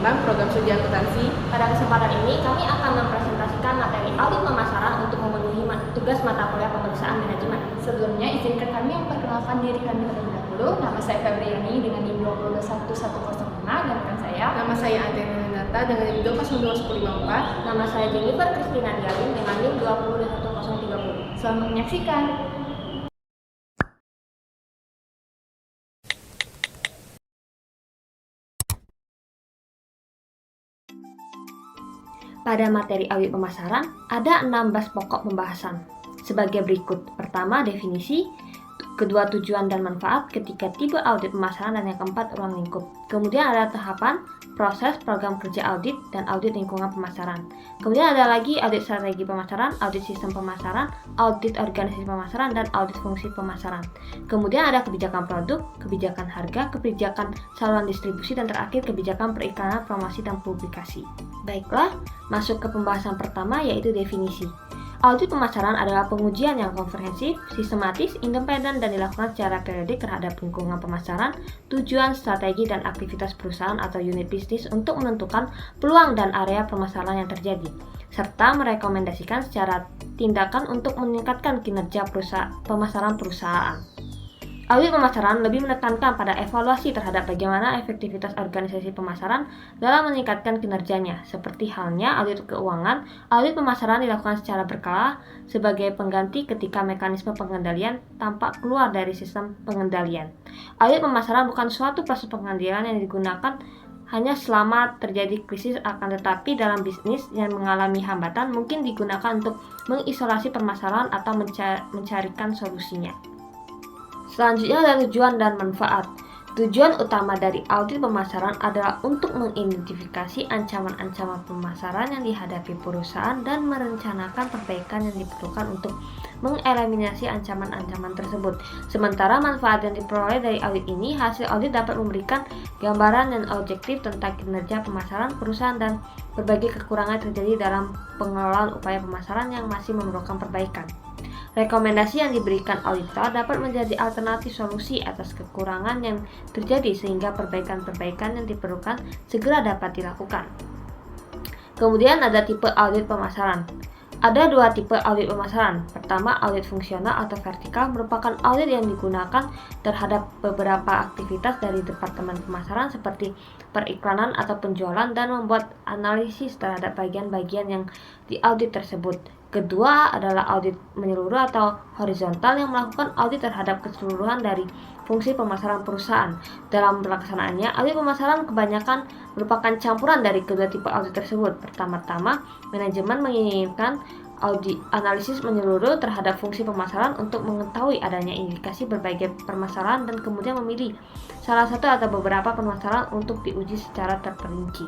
mengembangkan program studi akuntansi. Pada kesempatan ini, kami akan mempresentasikan materi audit pemasaran untuk memenuhi tugas mata kuliah pemeriksaan manajemen. Sebelumnya, izinkan kami memperkenalkan diri kami terlebih dahulu. Nama saya Febriani dengan NIM 22105 dan rekan saya. Nama saya Adriana Renata dengan NIM 2021054. Nama saya Jennifer Christina Dialin dengan NIM 20130. Selamat menyaksikan. Pada materi audit pemasaran, ada 16 pokok pembahasan. Sebagai berikut. Pertama, definisi. Kedua, tujuan dan manfaat. Ketiga, tipe audit pemasaran. Dan yang keempat, ruang lingkup. Kemudian ada tahapan, proses, program kerja audit, dan audit lingkungan pemasaran. Kemudian ada lagi audit strategi pemasaran, audit sistem pemasaran, audit organisasi pemasaran, dan audit fungsi pemasaran. Kemudian ada kebijakan produk, kebijakan harga, kebijakan saluran distribusi, dan terakhir kebijakan periklanan, promosi, dan publikasi. Baiklah, masuk ke pembahasan pertama yaitu definisi. Audit pemasaran adalah pengujian yang komprehensif, sistematis, independen, dan dilakukan secara periodik terhadap lingkungan pemasaran, tujuan, strategi, dan aktivitas perusahaan atau unit bisnis untuk menentukan peluang dan area permasalahan yang terjadi, serta merekomendasikan secara tindakan untuk meningkatkan kinerja pemasaran perusahaan. Audit pemasaran lebih menekankan pada evaluasi terhadap bagaimana efektivitas organisasi pemasaran dalam meningkatkan kinerjanya. Seperti halnya audit keuangan, audit pemasaran dilakukan secara berkala sebagai pengganti ketika mekanisme pengendalian tampak keluar dari sistem pengendalian. Audit pemasaran bukan suatu proses pengendalian yang digunakan hanya selama terjadi krisis, akan tetapi dalam bisnis yang mengalami hambatan mungkin digunakan untuk mengisolasi permasalahan atau mencarikan solusinya. Selanjutnya ada tujuan dan manfaat. Tujuan utama dari audit pemasaran adalah untuk mengidentifikasi ancaman-ancaman pemasaran yang dihadapi perusahaan dan merencanakan perbaikan yang diperlukan untuk mengeliminasi ancaman-ancaman tersebut. Sementara manfaat yang diperoleh dari audit ini, hasil audit dapat memberikan gambaran yang objektif tentang kinerja pemasaran perusahaan dan berbagai kekurangan yang terjadi dalam pengelolaan upaya pemasaran yang masih memerlukan perbaikan. Rekomendasi yang diberikan auditor dapat menjadi alternatif solusi atas kekurangan yang terjadi sehingga perbaikan-perbaikan yang diperlukan segera dapat dilakukan. Kemudian ada tipe audit pemasaran. Ada dua tipe audit pemasaran. Pertama, audit fungsional atau vertikal merupakan audit yang digunakan terhadap beberapa aktivitas dari departemen pemasaran seperti periklanan atau penjualan dan membuat analisis terhadap bagian-bagian yang diaudit tersebut. Kedua adalah audit menyeluruh atau horizontal yang melakukan audit terhadap keseluruhan dari fungsi pemasaran perusahaan. Dalam pelaksanaannya, audit pemasaran kebanyakan merupakan campuran dari kedua tipe audit tersebut. Pertama-tama, manajemen menginginkan audit analisis menyeluruh terhadap fungsi pemasaran untuk mengetahui adanya indikasi berbagai permasalahan dan kemudian memilih salah satu atau beberapa permasalahan untuk diuji secara terperinci.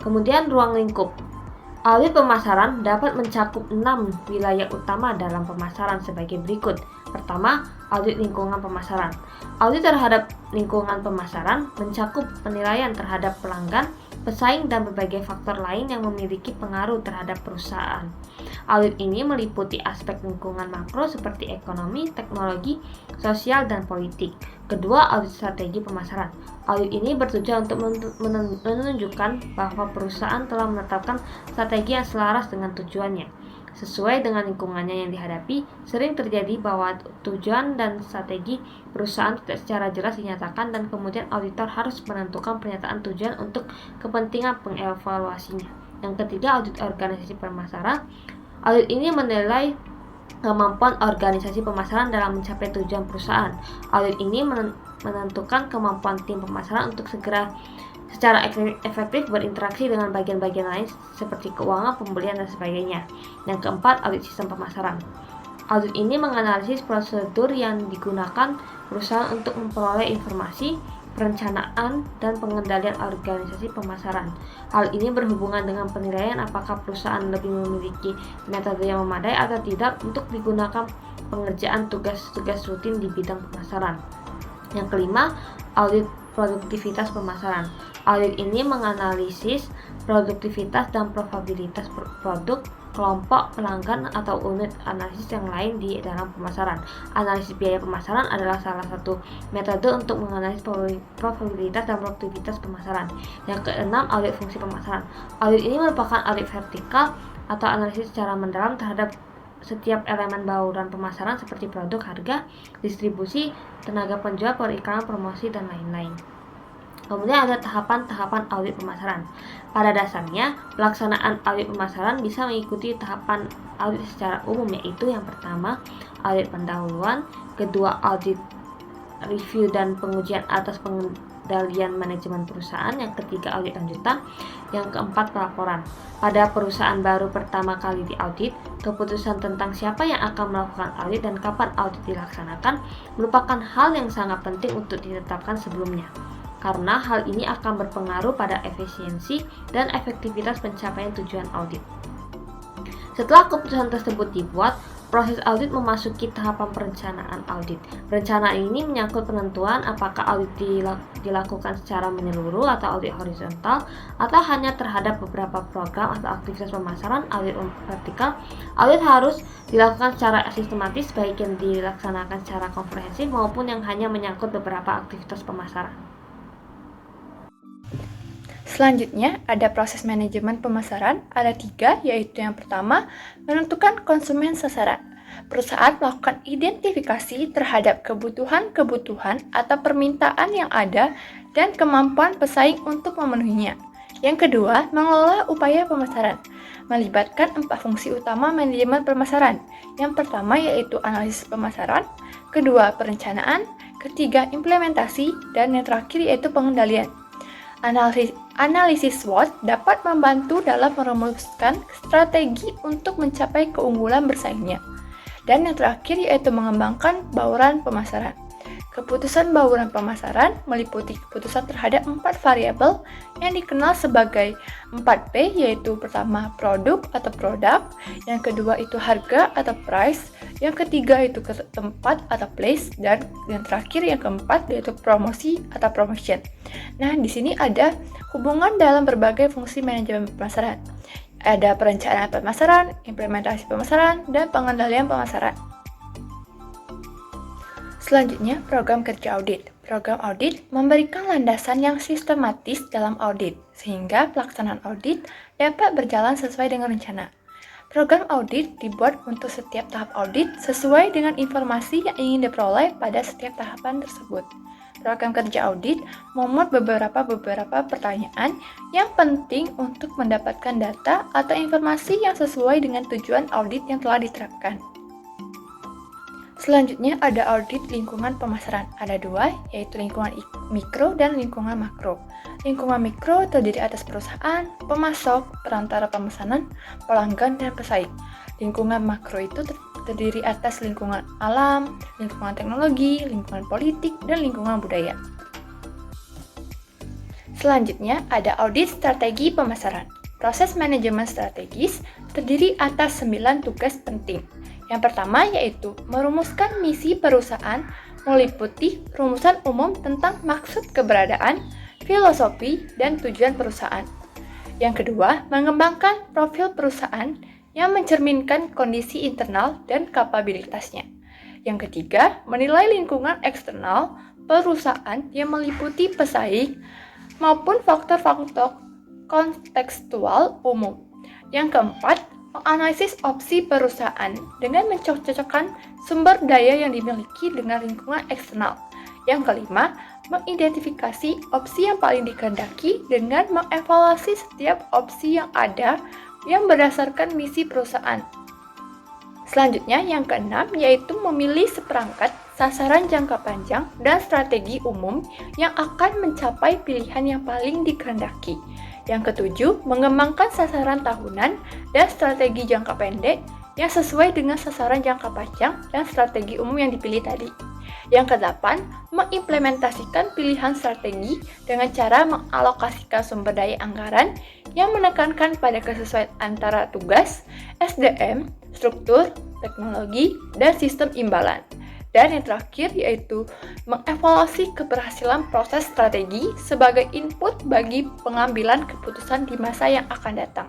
Kemudian ruang lingkup. Audit pemasaran dapat mencakup 6 wilayah utama dalam pemasaran sebagai berikut. Pertama, audit lingkungan pemasaran. Audit terhadap lingkungan pemasaran mencakup penilaian terhadap pelanggan, pesaing, dan berbagai faktor lain yang memiliki pengaruh terhadap perusahaan. Audit ini meliputi aspek lingkungan makro seperti ekonomi, teknologi, sosial, dan politik. Kedua, audit strategi pemasaran. Audit ini bertujuan untuk menunjukkan bahwa perusahaan telah menetapkan strategi yang selaras dengan tujuannya. Sesuai dengan lingkungannya yang dihadapi, sering terjadi bahwa tujuan dan strategi perusahaan tidak secara jelas dinyatakan dan kemudian auditor harus menentukan pernyataan tujuan untuk kepentingan pengevaluasinya. Yang ketiga, audit organisasi pemasaran. Audit ini menilai kemampuan organisasi pemasaran dalam mencapai tujuan perusahaan. Audit ini menentukan kemampuan tim pemasaran untuk secara efektif berinteraksi dengan bagian-bagian lain seperti keuangan, pembelian, dan sebagainya. Yang keempat, audit sistem pemasaran. Audit ini menganalisis prosedur yang digunakan perusahaan untuk memperoleh informasi, perencanaan, dan pengendalian organisasi pemasaran. Hal ini berhubungan dengan penilaian apakah perusahaan lebih memiliki metode yang memadai atau tidak untuk digunakan pengerjaan tugas-tugas rutin di bidang pemasaran. Yang kelima, audit produktivitas pemasaran. Audit ini menganalisis produktivitas dan probabilitas produk, kelompok pelanggan atau unit analisis yang lain di dalam pemasaran. Analisis biaya pemasaran adalah salah satu metode untuk menganalisis probabilitas dan produktivitas pemasaran. Yang keenam, audit fungsi pemasaran. Audit ini merupakan audit vertikal atau analisis secara mendalam terhadap setiap elemen bauran pemasaran seperti produk, harga, distribusi, tenaga penjual, periklanan, promosi, dan lain-lain. Kemudian ada tahapan-tahapan audit pemasaran. Pada dasarnya, pelaksanaan audit pemasaran bisa mengikuti tahapan audit secara umum, yaitu yang pertama, audit pendahuluan, kedua, audit review dan pengujian atas pengendalian manajemen perusahaan, yang ketiga, audit lanjutan, yang keempat, pelaporan. Pada perusahaan baru pertama kali diaudit, keputusan tentang siapa yang akan melakukan audit dan kapan audit dilaksanakan merupakan hal yang sangat penting untuk ditetapkan sebelumnya, karena hal ini akan berpengaruh pada efisiensi dan efektivitas pencapaian tujuan audit. Setelah keputusan tersebut dibuat, proses audit memasuki tahapan perencanaan audit. Perencanaan ini menyangkut penentuan apakah audit dilakukan secara menyeluruh atau audit horizontal, atau hanya terhadap beberapa program atau aktivitas pemasaran. Audit vertikal, audit harus dilakukan secara sistematis, baik yang dilaksanakan secara komprehensif maupun yang hanya menyangkut beberapa aktivitas pemasaran. Selanjutnya, ada proses manajemen pemasaran, ada 3, yaitu yang pertama, menentukan konsumen sasaran. Perusahaan melakukan identifikasi terhadap kebutuhan-kebutuhan atau permintaan yang ada dan kemampuan pesaing untuk memenuhinya. Yang kedua, mengelola upaya pemasaran, melibatkan 4 fungsi utama manajemen pemasaran. Yang pertama yaitu analisis pemasaran, kedua, perencanaan, ketiga, implementasi, dan yang terakhir yaitu pengendalian. Analisis SWOT dapat membantu dalam merumuskan strategi untuk mencapai keunggulan bersaingnya. Dan yang terakhir yaitu mengembangkan bauran pemasaran. Keputusan bauran pemasaran meliputi keputusan terhadap 4 variabel yang dikenal sebagai 4P, yaitu pertama produk atau product, yang kedua itu harga atau price, yang ketiga itu tempat atau place, dan yang terakhir yang keempat yaitu promosi atau promotion. Nah, di sini ada hubungan dalam berbagai fungsi manajemen pemasaran. Ada perencanaan pemasaran, implementasi pemasaran, dan pengendalian pemasaran. Selanjutnya, program kerja audit. Program audit memberikan landasan yang sistematis dalam audit, sehingga pelaksanaan audit dapat berjalan sesuai dengan rencana. Program audit dibuat untuk setiap tahap audit sesuai dengan informasi yang ingin diperoleh pada setiap tahapan tersebut. Program kerja audit memuat beberapa pertanyaan yang penting untuk mendapatkan data atau informasi yang sesuai dengan tujuan audit yang telah diterapkan. Selanjutnya ada audit lingkungan pemasaran. Ada 2, yaitu lingkungan mikro dan lingkungan makro. Lingkungan mikro terdiri atas perusahaan, pemasok, perantara pemesanan, pelanggan, dan pesaing. Lingkungan makro itu terdiri atas lingkungan alam, lingkungan teknologi, lingkungan politik, dan lingkungan budaya. Selanjutnya ada audit strategi pemasaran. Proses manajemen strategis terdiri atas 9 tugas penting. Yang pertama yaitu merumuskan misi perusahaan, meliputi rumusan umum tentang maksud keberadaan, filosofi, dan tujuan perusahaan. Yang kedua, mengembangkan profil perusahaan yang mencerminkan kondisi internal dan kapabilitasnya. Yang ketiga, menilai lingkungan eksternal perusahaan yang meliputi pesaing maupun faktor-faktor kontekstual umum. Yang keempat, menganalisis opsi perusahaan dengan mencocokkan sumber daya yang dimiliki dengan lingkungan eksternal. Yang kelima, mengidentifikasi opsi yang paling dikehendaki dengan mengevaluasi setiap opsi yang ada yang berdasarkan misi perusahaan. Selanjutnya, yang keenam yaitu memilih seperangkat sasaran jangka panjang dan strategi umum yang akan mencapai pilihan yang paling dikehendaki. Yang ketujuh, mengembangkan sasaran tahunan dan strategi jangka pendek yang sesuai dengan sasaran jangka panjang dan strategi umum yang dipilih tadi. Yang kedelapan, mengimplementasikan pilihan strategi dengan cara mengalokasikan sumber daya anggaran yang menekankan pada kesesuaian antara tugas, SDM, struktur, teknologi, dan sistem imbalan. Dan yang terakhir yaitu mengevaluasi keberhasilan proses strategi sebagai input bagi pengambilan keputusan di masa yang akan datang.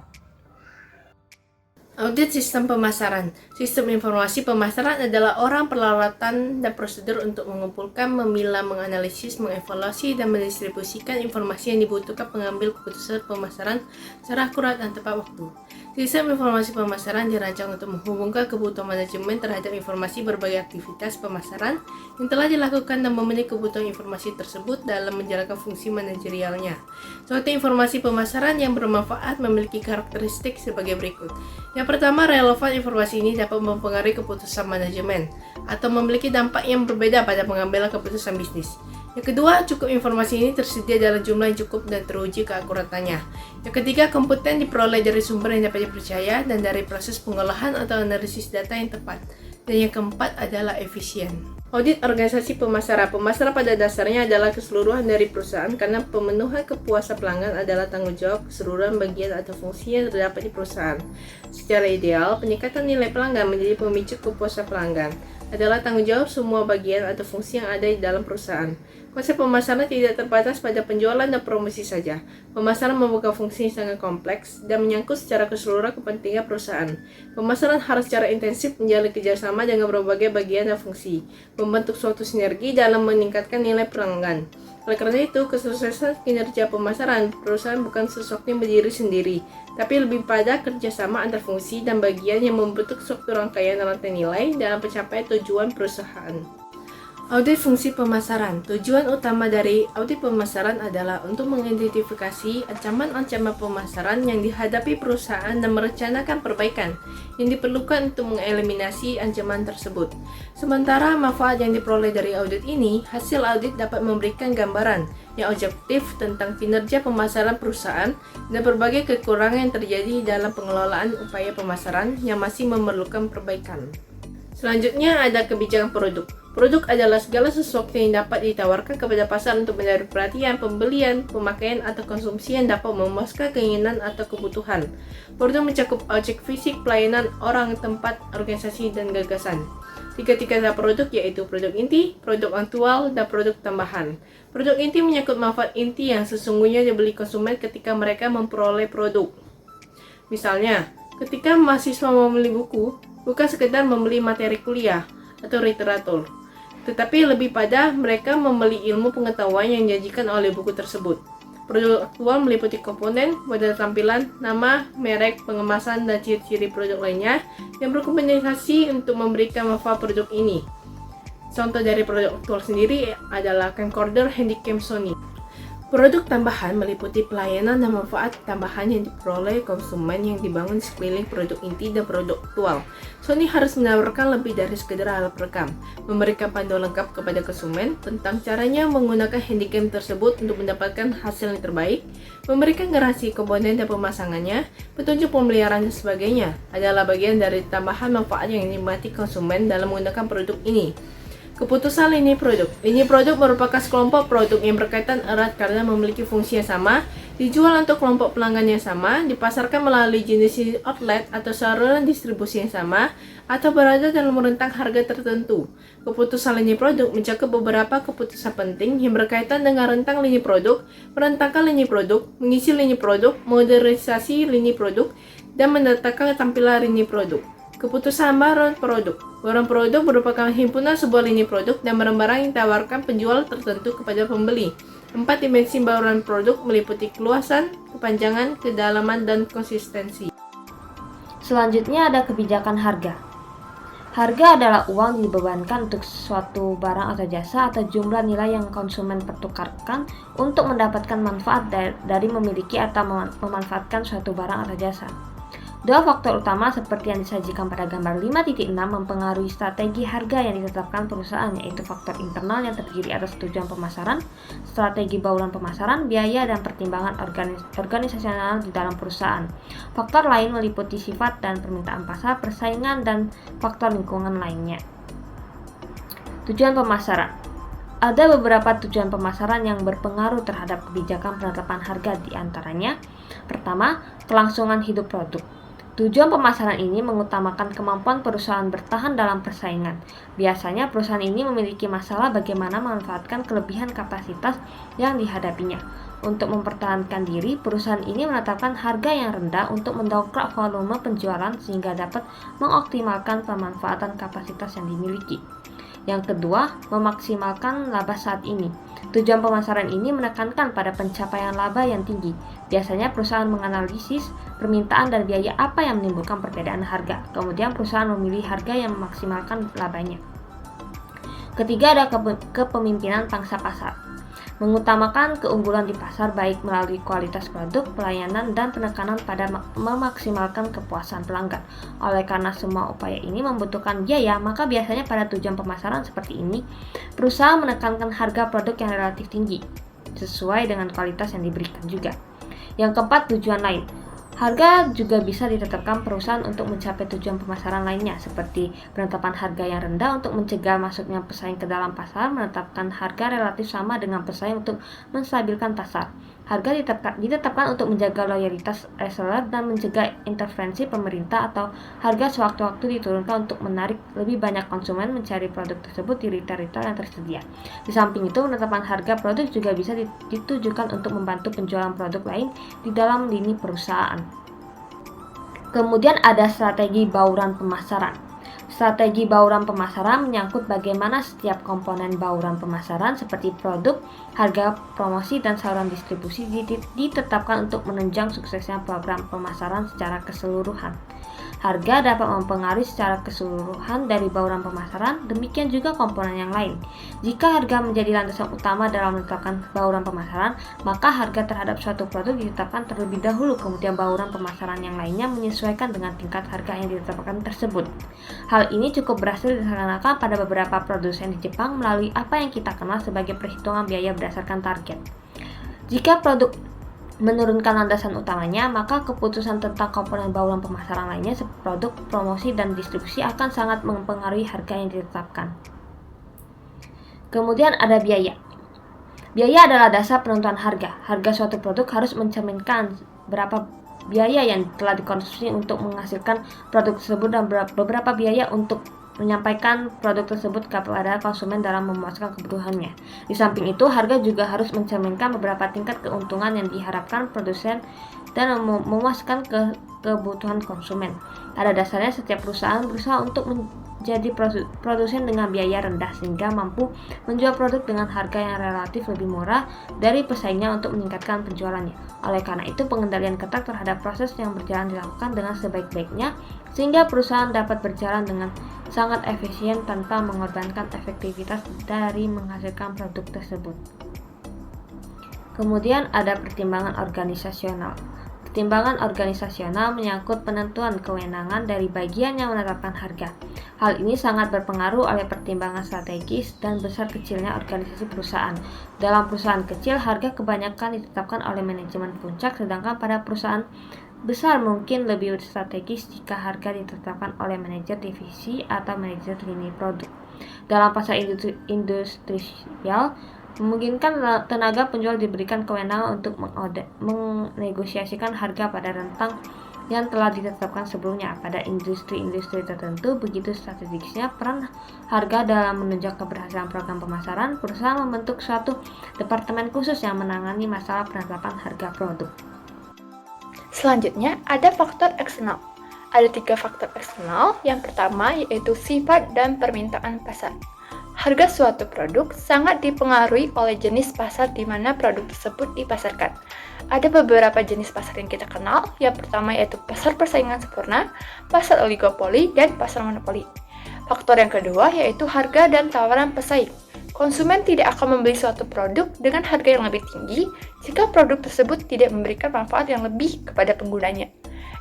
Audit sistem pemasaran. Sistem informasi pemasaran adalah orang, peralatan, dan prosedur untuk mengumpulkan, memilah, menganalisis, mengevaluasi, dan mendistribusikan informasi yang dibutuhkan pengambil keputusan pemasaran secara akurat dan tepat waktu. Sistem informasi pemasaran dirancang untuk menghubungkan kebutuhan manajemen terhadap informasi berbagai aktivitas pemasaran yang telah dilakukan dan memenuhi kebutuhan informasi tersebut dalam menjalankan fungsi manajerialnya. Suatu informasi pemasaran yang bermanfaat memiliki karakteristik sebagai berikut. Yang pertama, relevan informasi ini dapat mempengaruhi keputusan manajemen atau memiliki dampak yang berbeda pada pengambilan keputusan bisnis. Yang kedua, cukup informasi ini tersedia dalam jumlah yang cukup dan teruji keakuratannya. Yang ketiga, kompeten diperoleh dari sumber yang dapat dipercaya dan dari proses pengolahan atau analisis data yang tepat. Dan yang keempat adalah efisien. Audit organisasi pemasaran. Pemasaran pada dasarnya adalah keseluruhan dari perusahaan karena pemenuhan kepuasan pelanggan adalah tanggung jawab keseluruhan bagian atau fungsi yang terdapat di perusahaan. Secara ideal, peningkatan nilai pelanggan menjadi pemicu kepuasan pelanggan adalah tanggung jawab semua bagian atau fungsi yang ada di dalam perusahaan. Konsep pemasaran tidak terbatas pada penjualan dan promosi saja. Pemasaran membuka fungsi yang sangat kompleks dan menyangkut secara keseluruhan kepentingan perusahaan. Pemasaran harus secara intensif menjalin kerjasama dengan berbagai bagian dan fungsi, membentuk suatu sinergi dalam meningkatkan nilai pelanggan. Oleh karena itu, kesuksesan kinerja pemasaran perusahaan bukan sesuatu yang berdiri sendiri, tapi lebih pada kerjasama antar fungsi dan bagian yang membentuk suatu rangkaian rantai nilai dalam pencapaian tujuan perusahaan. Audit fungsi pemasaran. Tujuan utama dari audit pemasaran adalah untuk mengidentifikasi ancaman-ancaman pemasaran yang dihadapi perusahaan dan merencanakan perbaikan yang diperlukan untuk mengeliminasi ancaman tersebut. Sementara manfaat yang diperoleh dari audit ini, hasil audit dapat memberikan gambaran yang objektif tentang kinerja pemasaran perusahaan dan berbagai kekurangan yang terjadi dalam pengelolaan upaya pemasaran yang masih memerlukan perbaikan. Selanjutnya ada kebijakan produk. Produk adalah segala sesuatu yang dapat ditawarkan kepada pasar untuk menarik perhatian, pembelian, pemakaian, atau konsumsi yang dapat memuaskan keinginan atau kebutuhan. Produk mencakup objek fisik, pelayanan, orang, tempat, organisasi, dan gagasan. Tiga produk yaitu produk inti, produk aktual, dan produk tambahan. Produk inti menyangkut manfaat inti yang sesungguhnya dibeli konsumen ketika mereka memperoleh produk. Misalnya, ketika mahasiswa membeli buku, bukan sekedar membeli materi kuliah atau literatur, tetapi lebih pada mereka membeli ilmu pengetahuan yang dijanjikan oleh buku tersebut. Produk aktual meliputi komponen, model tampilan, nama, merek, pengemasan, dan ciri-ciri produk lainnya yang berkomunikasi untuk memberikan manfaat produk ini. Contoh dari produk aktual sendiri adalah camcorder Handycam Sony. Produk tambahan meliputi pelayanan dan manfaat tambahan yang diperoleh konsumen yang dibangun di sekeliling produk inti dan produk aktual. Sony harus menawarkan lebih dari sekedar alat perekam, memberikan panduan lengkap kepada konsumen tentang caranya menggunakan handycam tersebut untuk mendapatkan hasil yang terbaik, memberikan garansi komponen dan pemasangannya, petunjuk pemeliharaan dan sebagainya adalah bagian dari tambahan manfaat yang dinikmati konsumen dalam menggunakan produk ini. Keputusan lini produk. Lini produk merupakan sekelompok produk yang berkaitan erat karena memiliki fungsi yang sama, dijual untuk kelompok pelanggan yang sama, dipasarkan melalui jenis outlet atau saluran distribusi yang sama, atau berada dalam rentang harga tertentu. Keputusan lini produk mencakup beberapa keputusan penting yang berkaitan dengan rentang lini produk, merentangkan lini produk, mengisi lini produk, modernisasi lini produk, dan mendatangkan tampilan lini produk. Keputusan barang produk. Barang produk merupakan himpunan sebuah lini produk dan barang-barang yang ditawarkan penjual tertentu kepada pembeli. 4 dimensi barang produk meliputi keluasan, kepanjangan, kedalaman, dan konsistensi. Selanjutnya ada kebijakan harga. Harga adalah uang yang dibebankan untuk suatu barang atau jasa atau jumlah nilai yang konsumen pertukarkan untuk mendapatkan manfaat dari memiliki atau memanfaatkan suatu barang atau jasa. Dua faktor utama seperti yang disajikan pada gambar 5.6 mempengaruhi strategi harga yang ditetapkan perusahaan, yaitu faktor internal yang terdiri atas tujuan pemasaran, strategi bauran pemasaran, biaya, dan pertimbangan organisasional di dalam perusahaan. Faktor lain meliputi sifat dan permintaan pasar, persaingan, dan faktor lingkungan lainnya. Tujuan pemasaran. Ada beberapa tujuan pemasaran yang berpengaruh terhadap kebijakan penetapan harga, di antaranya: pertama, kelangsungan hidup produk. Tujuan pemasaran ini mengutamakan kemampuan perusahaan bertahan dalam persaingan. Biasanya perusahaan ini memiliki masalah bagaimana memanfaatkan kelebihan kapasitas yang dihadapinya. Untuk mempertahankan diri, perusahaan ini menetapkan harga yang rendah untuk mendongkrak volume penjualan sehingga dapat mengoptimalkan pemanfaatan kapasitas yang dimiliki. Yang kedua, memaksimalkan laba saat ini. Tujuan pemasaran ini menekankan pada pencapaian laba yang tinggi. Biasanya perusahaan menganalisis permintaan dan biaya apa yang menimbulkan perbedaan harga. Kemudian perusahaan memilih harga yang memaksimalkan labanya. Ketiga, ada kepemimpinan pangsa pasar. Mengutamakan keunggulan di pasar baik melalui kualitas produk, pelayanan, dan penekanan pada memaksimalkan kepuasan pelanggan. Oleh karena semua upaya ini membutuhkan biaya, maka biasanya pada tujuan pemasaran seperti ini, perusahaan menekankan harga produk yang relatif tinggi, sesuai dengan kualitas yang diberikan juga. Yang keempat, tujuan lain. Harga juga bisa ditetapkan perusahaan untuk mencapai tujuan pemasaran lainnya, seperti penetapan harga yang rendah untuk mencegah masuknya pesaing ke dalam pasar, menetapkan harga relatif sama dengan pesaing untuk menstabilkan pasar. Harga ditetapkan untuk menjaga loyalitas reseller dan mencegah intervensi pemerintah, atau harga sewaktu-waktu diturunkan untuk menarik lebih banyak konsumen mencari produk tersebut di retail-retail yang tersedia. Di samping itu, penetapan harga produk juga bisa ditujukan untuk membantu penjualan produk lain di dalam lini perusahaan. Kemudian ada strategi bauran pemasaran. Strategi bauran pemasaran menyangkut bagaimana setiap komponen bauran pemasaran seperti produk, harga, promosi, dan saluran distribusi ditetapkan untuk menunjang suksesnya program pemasaran secara keseluruhan. Harga dapat mempengaruhi secara keseluruhan dari bauran pemasaran, demikian juga komponen yang lain. Jika harga menjadi landasan utama dalam menetapkan bauran pemasaran, maka harga terhadap suatu produk ditetapkan terlebih dahulu, kemudian bauran pemasaran yang lainnya menyesuaikan dengan tingkat harga yang ditetapkan tersebut. Hal ini cukup berhasil dilaksanakan pada beberapa produsen di Jepang melalui apa yang kita kenal sebagai perhitungan biaya berdasarkan target. Jika produk menurunkan landasan utamanya, maka keputusan tentang komponen bauran pemasaran lainnya seperti produk, promosi, dan distribusi akan sangat mempengaruhi harga yang ditetapkan. Kemudian ada biaya. Biaya adalah dasar penentuan harga. Harga suatu produk harus mencerminkan berapa biaya yang telah dikonsumsi untuk menghasilkan produk tersebut dan beberapa biaya untuk menyampaikan produk tersebut kepada konsumen dalam memuaskan kebutuhannya. Di samping itu, harga juga harus mencerminkan beberapa tingkat keuntungan yang diharapkan produsen dan memuaskan kebutuhan konsumen. Pada dasarnya, setiap perusahaan berusaha untuk menjadi produsen dengan biaya rendah sehingga mampu menjual produk dengan harga yang relatif lebih murah dari pesaingnya untuk meningkatkan penjualannya. Oleh karena itu, pengendalian ketat terhadap proses yang berjalan dilakukan dengan sebaik-baiknya sehingga perusahaan dapat berjalan dengan sangat efisien tanpa mengorbankan efektivitas dari menghasilkan produk tersebut. Kemudian ada pertimbangan organisasional. Pertimbangan organisasional menyangkut penentuan kewenangan dari bagian yang menetapkan harga. Hal ini sangat berpengaruh oleh pertimbangan strategis dan besar kecilnya organisasi perusahaan. Dalam perusahaan kecil, harga kebanyakan ditetapkan oleh manajemen puncak, sedangkan pada perusahaan besar mungkin lebih strategis jika harga ditetapkan oleh manajer divisi atau manajer lini produk. Dalam pasar industrial, memungkinkan tenaga penjual diberikan kewenangan untuk menegosiasikan harga pada rentang yang telah ditetapkan sebelumnya. Pada industri-industri tertentu, begitu strategisnya peran harga dalam menunjang keberhasilan program pemasaran, perusahaan membentuk suatu departemen khusus yang menangani masalah penetapan harga produk. Selanjutnya, ada faktor eksternal. Ada 3 faktor eksternal. Yang pertama yaitu sifat dan permintaan pasar. Harga suatu produk sangat dipengaruhi oleh jenis pasar di mana produk tersebut dipasarkan. Ada beberapa jenis pasar yang kita kenal. Yang pertama yaitu pasar persaingan sempurna, pasar oligopoli, dan pasar monopoli. Faktor yang kedua yaitu harga dan tawaran pesaing. Konsumen tidak akan membeli suatu produk dengan harga yang lebih tinggi jika produk tersebut tidak memberikan manfaat yang lebih kepada penggunanya.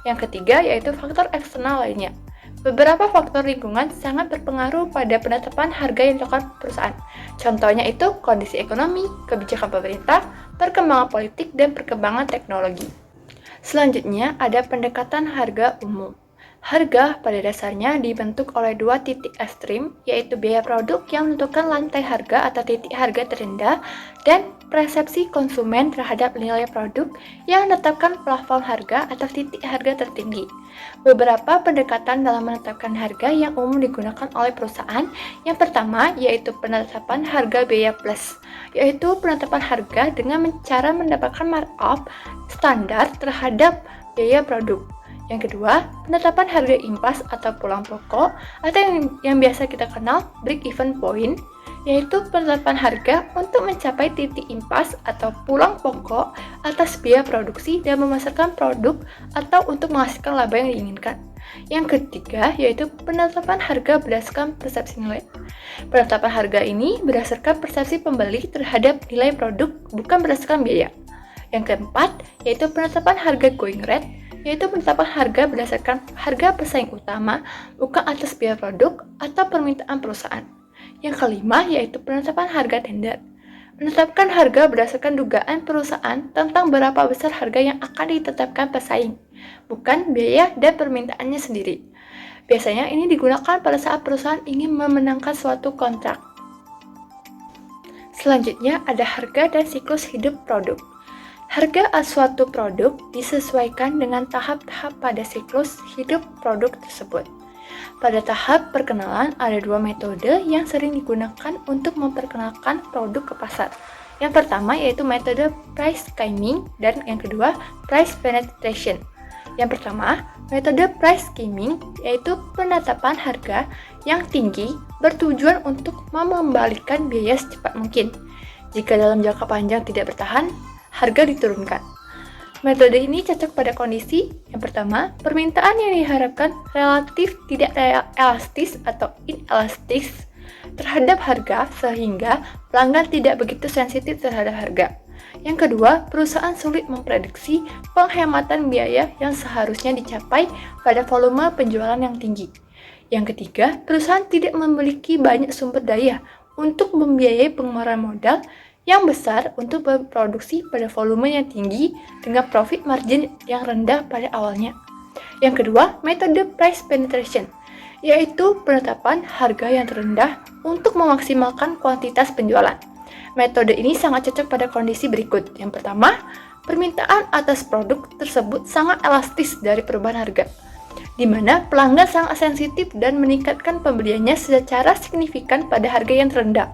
Yang ketiga yaitu faktor eksternal lainnya. Beberapa faktor lingkungan sangat berpengaruh pada penetapan harga yang dilakukan perusahaan. Contohnya itu kondisi ekonomi, kebijakan pemerintah, perkembangan politik, dan perkembangan teknologi. Selanjutnya ada pendekatan harga umum. Harga pada dasarnya dibentuk oleh dua titik ekstrim, yaitu biaya produk yang menentukan lantai harga atau titik harga terendah, dan persepsi konsumen terhadap nilai produk yang menetapkan plafon harga atau titik harga tertinggi. Beberapa pendekatan dalam menetapkan harga yang umum digunakan oleh perusahaan. Yang pertama yaitu penetapan harga biaya plus, yaitu penetapan harga dengan cara mendapatkan markup standar terhadap biaya produk. Yang kedua, penetapan harga impas atau pulang pokok atau yang biasa kita kenal break-even point, yaitu penetapan harga untuk mencapai titik impas atau pulang pokok atas biaya produksi dan memasarkan produk atau untuk menghasilkan laba yang diinginkan. Yang ketiga, yaitu penetapan harga berdasarkan persepsi nilai. Penetapan harga ini berdasarkan persepsi pembeli terhadap nilai produk, bukan berdasarkan biaya. Yang keempat, yaitu penetapan harga going rate, yaitu penetapan harga berdasarkan harga pesaing utama, bukan atas biaya produk atau permintaan perusahaan. Yang kelima, yaitu penetapan harga tender. Menetapkan harga berdasarkan dugaan perusahaan tentang berapa besar harga yang akan ditetapkan pesaing, bukan biaya dan permintaannya sendiri. Biasanya ini digunakan pada saat perusahaan ingin memenangkan suatu kontrak. Selanjutnya ada harga dan siklus hidup produk. Harga suatu produk disesuaikan dengan tahap-tahap pada siklus hidup produk tersebut. Pada tahap perkenalan, ada dua metode yang sering digunakan untuk memperkenalkan produk ke pasar. Yang pertama yaitu metode price skimming dan yang kedua price penetration. Yang pertama, metode price skimming yaitu penetapan harga yang tinggi bertujuan untuk mengembalikan biaya secepat mungkin. Jika dalam jangka panjang tidak bertahan, harga diturunkan. Metode ini cocok pada kondisi yang pertama, permintaan yang diharapkan relatif tidak elastis atau inelastis terhadap harga sehingga pelanggan tidak begitu sensitif terhadap harga. Yang kedua, perusahaan sulit memprediksi penghematan biaya yang seharusnya dicapai pada volume penjualan yang tinggi. Yang ketiga, perusahaan tidak memiliki banyak sumber daya untuk membiayai pengeluaran modal yang besar untuk berproduksi pada volume yang tinggi dengan profit margin yang rendah pada awalnya. Yang kedua, metode price penetration, yaitu penetapan harga yang terendah untuk memaksimalkan kuantitas penjualan. Metode ini sangat cocok pada kondisi berikut. Yang pertama, permintaan atas produk tersebut sangat elastis dari perubahan harga, di mana pelanggan sangat sensitif dan meningkatkan pembeliannya secara signifikan pada harga yang terendah.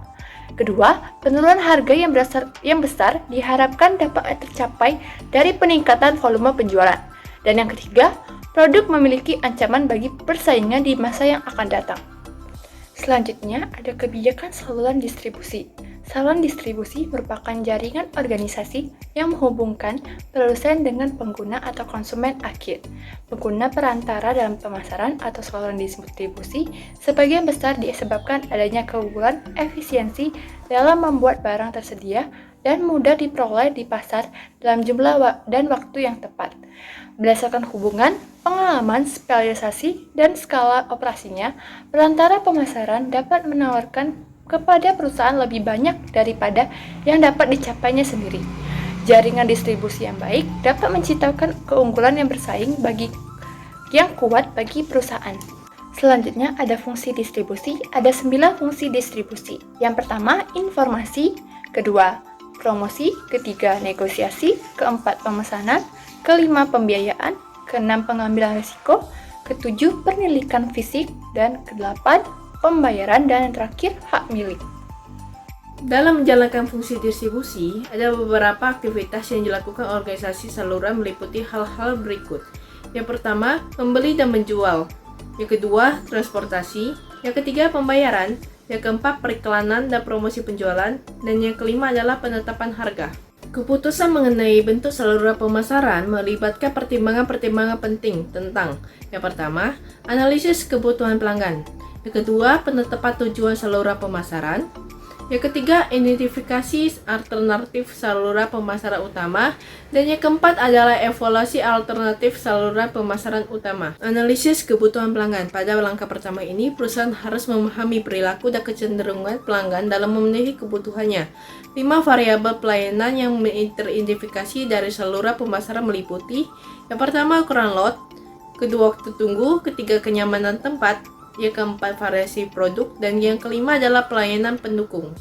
Kedua, penurunan harga yang besar diharapkan dapat tercapai dari peningkatan volume penjualan. Dan yang ketiga, produk memiliki ancaman bagi persaingan di masa yang akan datang. Selanjutnya, ada kebijakan saluran distribusi. Saluran distribusi merupakan jaringan organisasi yang menghubungkan produsen dengan pengguna atau konsumen akhir. Pengguna perantara dalam pemasaran atau saluran distribusi sebagian besar disebabkan adanya keunggulan efisiensi dalam membuat barang tersedia dan mudah diperoleh di pasar dalam jumlah dan waktu yang tepat. Berdasarkan hubungan, pengalaman, spesialisasi, dan skala operasinya, perantara pemasaran dapat menawarkan kepada perusahaan lebih banyak daripada yang dapat dicapainya sendiri. Jaringan distribusi yang baik dapat menciptakan keunggulan yang bersaing yang kuat bagi perusahaan. Selanjutnya ada fungsi distribusi, ada 9 fungsi distribusi. Yang pertama, informasi, kedua, promosi, ketiga, negosiasi, keempat, pemesanan, kelima, pembiayaan, keenam, pengambilan risiko, ketujuh, penilaian fisik, dan kedelapan, pembayaran, dan yang terakhir, hak milik. Dalam menjalankan fungsi distribusi, ada beberapa aktivitas yang dilakukan organisasi saluran meliputi hal-hal berikut. Yang pertama, membeli dan menjual. Yang kedua, transportasi. Yang ketiga, pembayaran. Yang keempat, periklanan dan promosi penjualan. Dan yang kelima adalah penetapan harga. Keputusan mengenai bentuk saluran pemasaran melibatkan pertimbangan-pertimbangan penting tentang yang pertama, analisis kebutuhan pelanggan. Yang kedua, penetapan tujuan saluran pemasaran. Yang ketiga, identifikasi alternatif saluran pemasaran utama. Dan yang keempat adalah evaluasi alternatif saluran pemasaran utama. Analisis kebutuhan pelanggan. Pada langkah pertama ini, perusahaan harus memahami perilaku dan kecenderungan pelanggan dalam memenuhi kebutuhannya. 5 variabel pelayanan yang teridentifikasi dari saluran pemasaran meliputi yang pertama, ukuran lot. kedua waktu tunggu, ketiga kenyamanan tempat, yang keempat variasi produk, dan yang kelima adalah pelayanan pendukung.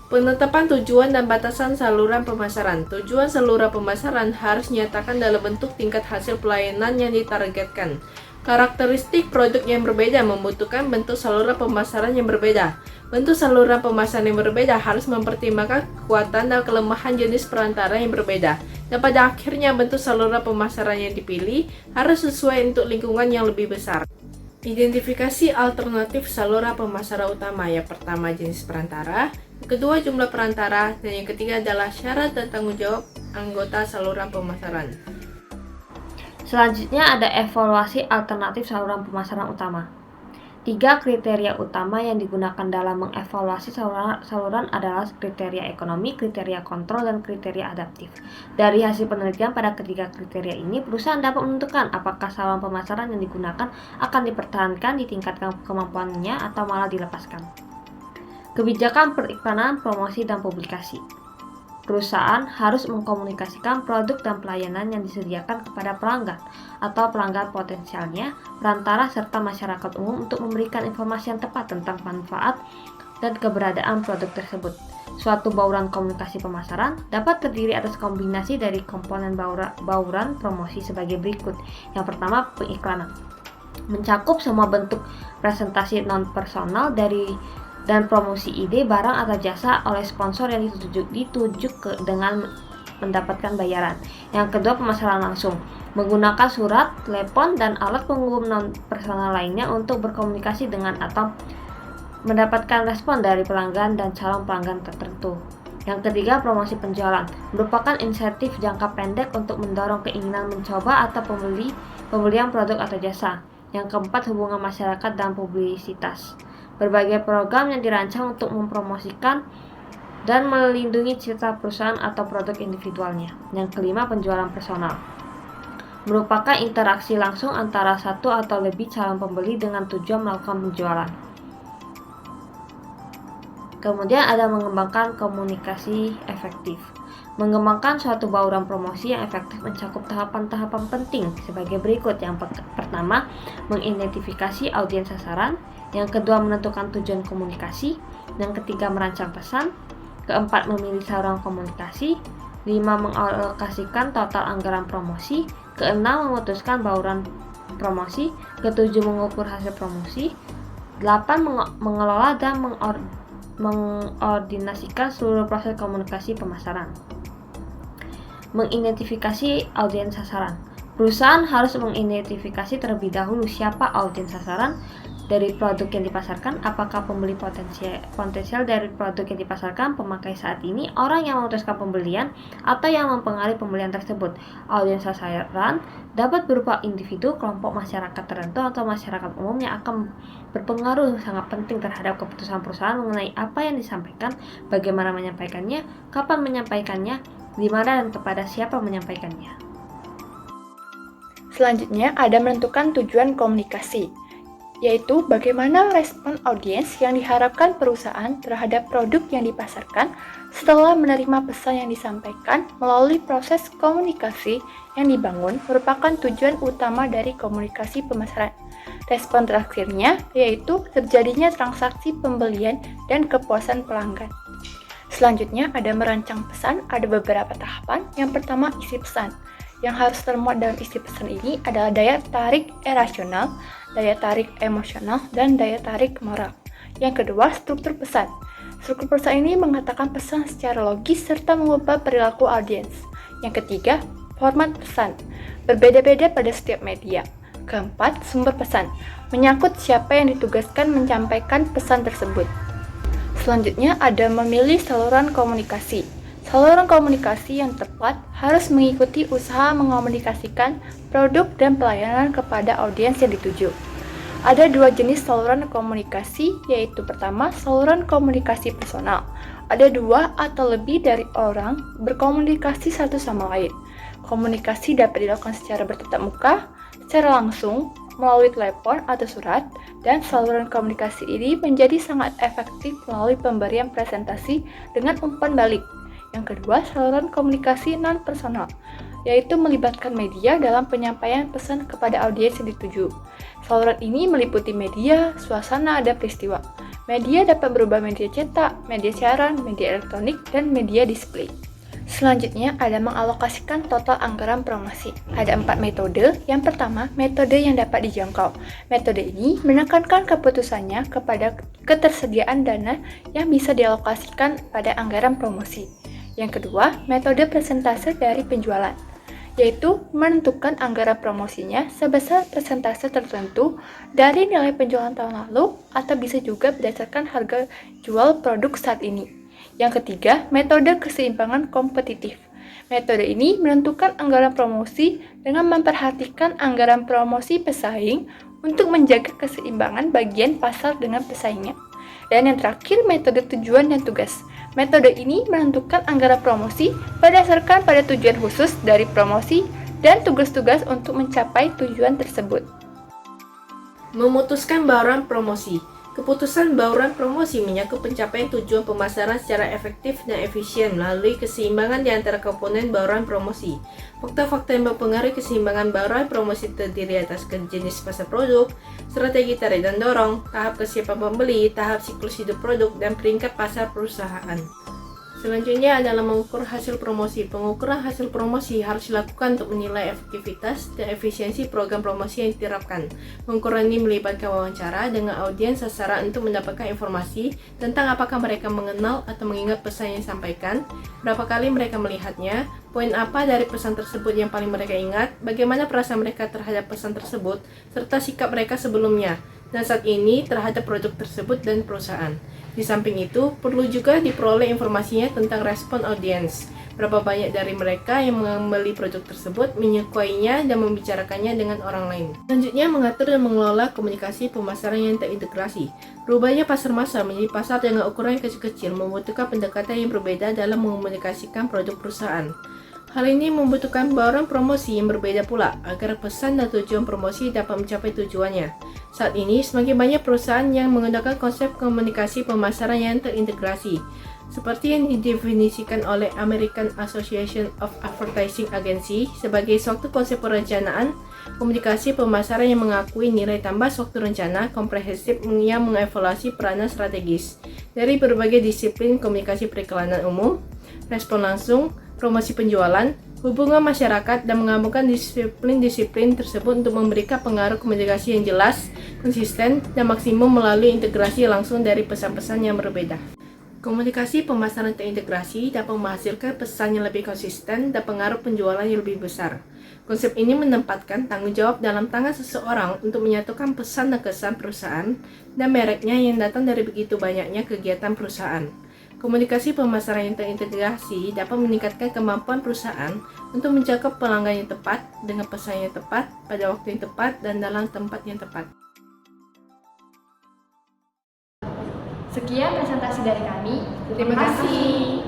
Penetapan tujuan dan batasan saluran pemasaran. Tujuan saluran pemasaran harus dinyatakan dalam bentuk tingkat hasil pelayanan yang ditargetkan. Karakteristik produk yang berbeda membutuhkan bentuk saluran pemasaran yang berbeda. Bentuk saluran pemasaran yang berbeda harus mempertimbangkan kekuatan dan kelemahan jenis perantara yang berbeda. Dan pada akhirnya bentuk saluran pemasaran yang dipilih harus sesuai untuk lingkungan yang lebih besar. Identifikasi alternatif saluran pemasaran utama. Yang pertama jenis perantara, yang kedua jumlah perantara, dan yang ketiga adalah syarat dan tanggung jawab anggota saluran pemasaran. Selanjutnya ada evaluasi alternatif saluran pemasaran utama. 3 kriteria utama yang digunakan dalam mengevaluasi saluran adalah kriteria ekonomi, kriteria kontrol, dan kriteria adaptif. Dari hasil penelitian pada ketiga kriteria ini, perusahaan dapat menentukan apakah saluran pemasaran yang digunakan akan dipertahankan, ditingkatkan kemampuannya, atau malah dilepaskan. Kebijakan periklanan, promosi, dan publikasi. Perusahaan harus mengkomunikasikan produk dan pelayanan yang disediakan kepada pelanggan atau pelanggan potensialnya, perantara, serta masyarakat umum untuk memberikan informasi yang tepat tentang manfaat dan keberadaan produk tersebut. Suatu bauran komunikasi pemasaran dapat terdiri atas kombinasi dari komponen bauran promosi sebagai berikut. Yang pertama, pengiklanan. Mencakup semua bentuk presentasi non-personal dan promosi ide, barang atau jasa oleh sponsor yang dituju dengan mendapatkan bayaran. Yang kedua, pemasaran langsung. Menggunakan surat, telepon, dan alat penghubung non-personal lainnya untuk berkomunikasi dengan atau mendapatkan respon dari pelanggan dan calon pelanggan tertentu. Yang ketiga, promosi penjualan. Merupakan insentif jangka pendek untuk mendorong keinginan mencoba atau pembelian produk atau jasa. Yang keempat, hubungan masyarakat dan publisitas. Berbagai program yang dirancang untuk mempromosikan dan melindungi citra perusahaan atau produk individualnya. Yang kelima, penjualan personal. Merupakan interaksi langsung antara satu atau lebih calon pembeli dengan tujuan melakukan penjualan. Kemudian ada mengembangkan komunikasi efektif. Mengembangkan suatu bauran promosi yang efektif mencakup tahapan-tahapan penting sebagai berikut. Yang pertama, mengidentifikasi audiens sasaran. Yang kedua, menentukan tujuan komunikasi. Yang ketiga, merancang pesan. Keempat, memilih saluran komunikasi. 5, mengalokasikan total anggaran promosi. Keenam, memutuskan bauran promosi. Ketujuh, mengukur hasil promosi. 8, mengelola dan mengordinasikan seluruh proses komunikasi pemasaran. Mengidentifikasi audiens sasaran. Perusahaan harus mengidentifikasi terlebih dahulu siapa audiens sasaran dari produk yang dipasarkan, apakah pembeli potensial dari produk yang dipasarkan, pemakai saat ini, orang yang memutuskan pembelian, atau yang mempengaruhi pembelian tersebut. Audiens sasaran dapat berupa individu, kelompok masyarakat tertentu, atau masyarakat umum yang akan berpengaruh sangat penting terhadap keputusan perusahaan mengenai apa yang disampaikan, bagaimana menyampaikannya, kapan menyampaikannya, di mana dan kepada siapa menyampaikannya. Selanjutnya ada menentukan tujuan komunikasi, yaitu bagaimana respon audiens yang diharapkan perusahaan terhadap produk yang dipasarkan setelah menerima pesan yang disampaikan melalui proses komunikasi yang dibangun merupakan tujuan utama dari komunikasi pemasaran. Respon terakhirnya yaitu terjadinya transaksi pembelian dan kepuasan pelanggan. Selanjutnya ada merancang pesan, ada beberapa tahapan. Yang pertama, isi pesan. Yang harus termuat dalam isi pesan ini adalah daya tarik rasional, daya tarik emosional, dan daya tarik moral. Yang kedua, struktur pesan. Struktur pesan ini mengatakan pesan secara logis serta mengubah perilaku audiens. Yang ketiga, format pesan. Berbeda-beda pada setiap media. Keempat, sumber pesan. Menyangkut siapa yang ditugaskan menyampaikan pesan tersebut. Selanjutnya ada memilih saluran komunikasi. Saluran komunikasi yang tepat harus mengikuti usaha mengomunikasikan produk dan pelayanan kepada audiens yang dituju. Ada dua jenis saluran komunikasi, yaitu pertama, saluran komunikasi personal. Ada dua atau lebih dari orang berkomunikasi satu sama lain. Komunikasi dapat dilakukan secara bertatap muka, secara langsung, melalui telepon atau surat, dan saluran komunikasi ini menjadi sangat efektif melalui pemberian presentasi dengan umpan balik. Yang kedua, saluran komunikasi non-personal. yaitu melibatkan media dalam penyampaian pesan kepada audiens yang dituju. Saluran ini meliputi media, suasana, dan peristiwa. Media dapat berubah media cetak, media siaran, media elektronik, dan media display. Selanjutnya ada mengalokasikan total anggaran promosi. Ada 4 metode. Yang pertama, metode yang dapat dijangkau. Metode ini menekankan keputusannya kepada ketersediaan dana yang bisa dialokasikan pada anggaran promosi. Yang kedua, metode persentase dari penjualan, yaitu menentukan anggaran promosinya sebesar persentase tertentu dari nilai penjualan tahun lalu atau bisa juga berdasarkan harga jual produk saat ini. Yang ketiga, metode keseimbangan kompetitif. Metode ini menentukan anggaran promosi dengan memperhatikan anggaran promosi pesaing untuk menjaga keseimbangan bagian pasar dengan pesaingnya. Dan yang terakhir, metode tujuan dan tugas. Metode ini menentukan anggaran promosi berdasarkan pada tujuan khusus dari promosi dan tugas-tugas untuk mencapai tujuan tersebut. Memutuskan bauran promosi. Keputusan bauran promosi menyangkut pencapaian tujuan pemasaran secara efektif dan efisien melalui keseimbangan di antara komponen bauran promosi. Fakta-fakta yang mempengaruhi keseimbangan bauran promosi terdiri atas jenis pasar produk, strategi tarik dan dorong, tahap kesiapan pembeli, tahap siklus hidup produk, dan peringkat pasar perusahaan. Selanjutnya adalah mengukur hasil promosi. Pengukuran hasil promosi harus dilakukan untuk menilai efektivitas dan efisiensi program promosi yang diterapkan. Pengukuran ini melibatkan wawancara dengan audiens sasaran untuk mendapatkan informasi tentang apakah mereka mengenal atau mengingat pesan yang disampaikan, berapa kali mereka melihatnya, poin apa dari pesan tersebut yang paling mereka ingat, bagaimana perasaan mereka terhadap pesan tersebut, serta sikap mereka sebelumnya dan saat ini terhadap produk tersebut dan perusahaan. Di samping itu, perlu juga diperoleh informasinya tentang respon audiens. Berapa banyak dari mereka yang membeli produk tersebut, menyukainya, dan membicarakannya dengan orang lain. Selanjutnya, mengatur dan mengelola komunikasi pemasaran yang terintegrasi. Berubahnya pasar massal menjadi pasar dengan ukuran kecil-kecil membutuhkan pendekatan yang berbeda dalam mengomunikasikan produk perusahaan. Hal ini membutuhkan bauran promosi yang berbeda pula agar pesan dan tujuan promosi dapat mencapai tujuannya. Saat ini, semakin banyak perusahaan yang menggunakan konsep komunikasi pemasaran yang terintegrasi, seperti yang didefinisikan oleh American Association of Advertising Agency sebagai suatu konsep perencanaan komunikasi pemasaran yang mengakui nilai tambah suatu rencana komprehensif yang mengevaluasi peranan strategis dari berbagai disiplin komunikasi periklanan umum, respon langsung, promosi penjualan, hubungan masyarakat, dan menggabungkan disiplin-disiplin tersebut untuk memberikan pengaruh komunikasi yang jelas, konsisten, dan maksimum melalui integrasi langsung dari pesan-pesan yang berbeda. Komunikasi pemasaran terintegrasi dapat menghasilkan pesan yang lebih konsisten dan pengaruh penjualan yang lebih besar. Konsep ini menempatkan tanggung jawab dalam tangan seseorang untuk menyatukan pesan dan kesan perusahaan dan mereknya yang datang dari begitu banyaknya kegiatan perusahaan. Komunikasi pemasaran yang terintegrasi dapat meningkatkan kemampuan perusahaan untuk mencakup pelanggan yang tepat dengan pesan yang tepat pada waktu yang tepat dan dalam tempat yang tepat. Sekian presentasi dari kami. Terima kasih.